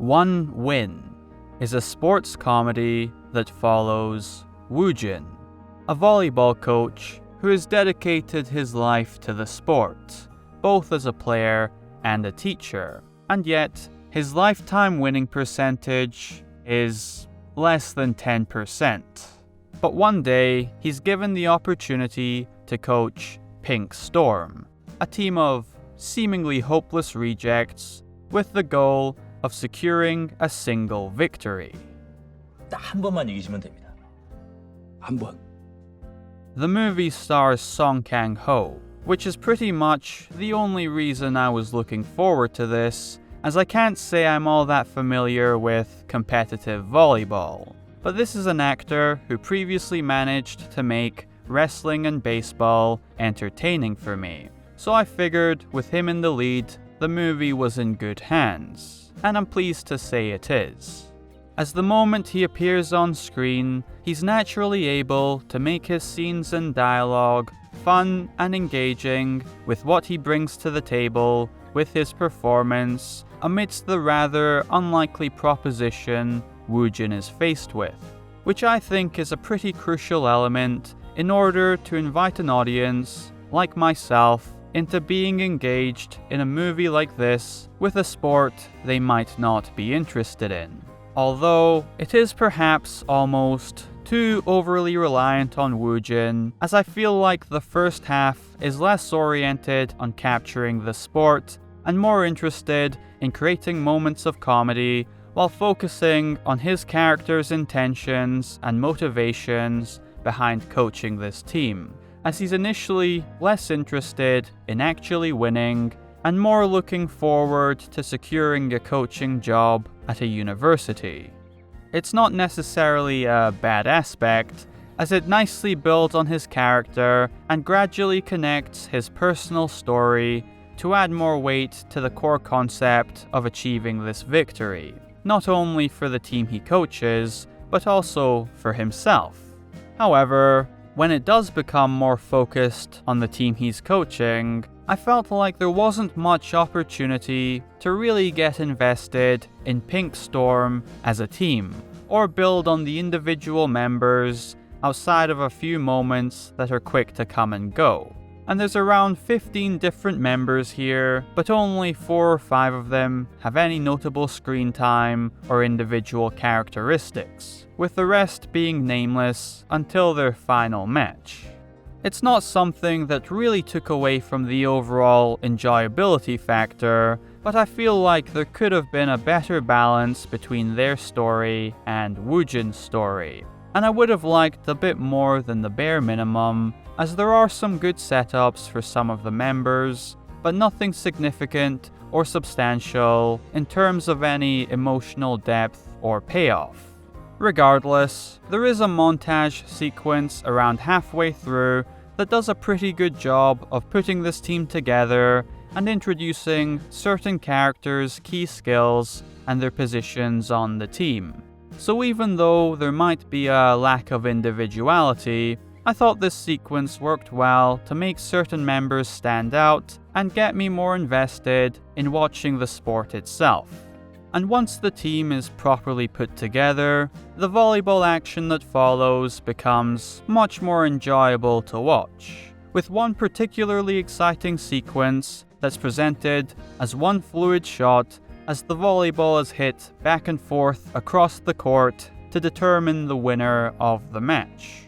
One Win is a sports comedy that follows Woo-jin, a volleyball coach who has dedicated his life to the sport, both as a player and a teacher, and yet his lifetime winning percentage is less than 10%. But one day, he's given the opportunity to coach Pink Storm, a team of seemingly hopeless rejects with the goal of securing a single victory. 딱 한 번만 이기시면 됩니다. 한 번. The movie stars Song Kang-Ho, which is pretty much the only reason I was looking forward to this, as I can't say I'm all that familiar with competitive volleyball. But this is an actor who previously managed to make wrestling and baseball entertaining for me. So I figured with him in the lead, the movie was in good hands, and I'm pleased to say it is. As the moment he appears on screen, he's naturally able to make his scenes and dialogue fun and engaging with what he brings to the table with his performance amidst the rather unlikely proposition Woo-jin is faced with, which I think is a pretty crucial element in order to invite an audience, like myself, into being engaged in a movie like this with a sport they might not be interested in. Although it is perhaps almost too overly reliant on Woo-jin, as I feel like the first half is less oriented on capturing the sport and more interested in creating moments of comedy while focusing on his character's intentions and motivations behind coaching this team, as he's initially less interested in actually winning and more looking forward to securing a coaching job at a university. It's not necessarily a bad aspect, as it nicely builds on his character and gradually connects his personal story to add more weight to the core concept of achieving this victory, not only for the team he coaches, but also for himself. However, when it does become more focused on the team he's coaching, I felt like there wasn't much opportunity to really get invested in Pink Storm as a team, or build on the individual members outside of a few moments that are quick to come and go. And there's around 15 different members here, but only 4 or 5 of them have any notable screen time or individual characteristics, with the rest being nameless until their final match. It's not something that really took away from the overall enjoyability factor, but I feel like there could have been a better balance between their story and Woo-jin's story, and I would have liked a bit more than the bare minimum, as there are some good setups for some of the members, but nothing significant or substantial in terms of any emotional depth or payoff. Regardless, there is a montage sequence around halfway through that does a pretty good job of putting this team together and introducing certain characters' key skills and their positions on the team. So even though there might be a lack of individuality, I thought this sequence worked well to make certain members stand out and get me more invested in watching the sport itself. And once the team is properly put together, the volleyball action that follows becomes much more enjoyable to watch, with one particularly exciting sequence that's presented as one fluid shot as the volleyball is hit back and forth across the court to determine the winner of the match.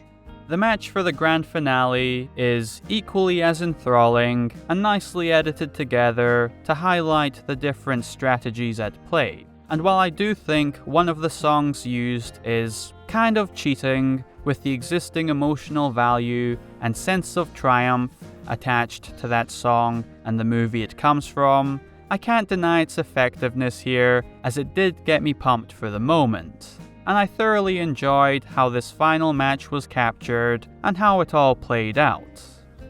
The match for the grand finale is equally as enthralling and nicely edited together to highlight the different strategies at play. And while I do think one of the songs used is kind of cheating with the existing emotional value and sense of triumph attached to that song and the movie it comes from, I can't deny its effectiveness here, as it did get me pumped for the moment. And I thoroughly enjoyed how this final match was captured and how it all played out.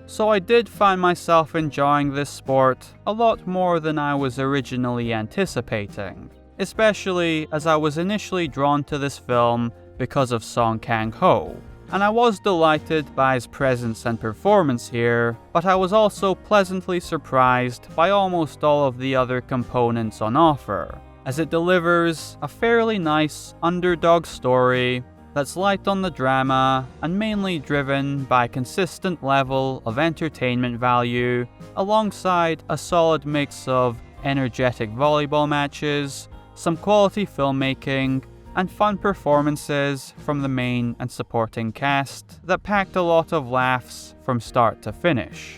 So I did find myself enjoying this sport a lot more than I was originally anticipating, especially as I was initially drawn to this film because of Song Kang-Ho. And I was delighted by his presence and performance here, but I was also pleasantly surprised by almost all of the other components on offer, as it delivers a fairly nice underdog story that's light on the drama and mainly driven by a consistent level of entertainment value, alongside a solid mix of energetic volleyball matches, some quality filmmaking, and fun performances from the main and supporting cast that packed a lot of laughs from start to finish.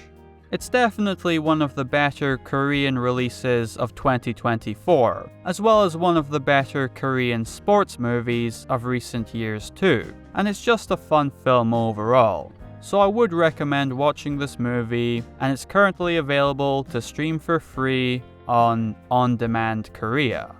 It's definitely one of the better Korean releases of 2024, as well as one of the better Korean sports movies of recent years too, and it's just a fun film overall. So I would recommend watching this movie, and it's currently available to stream for free on On Demand Korea.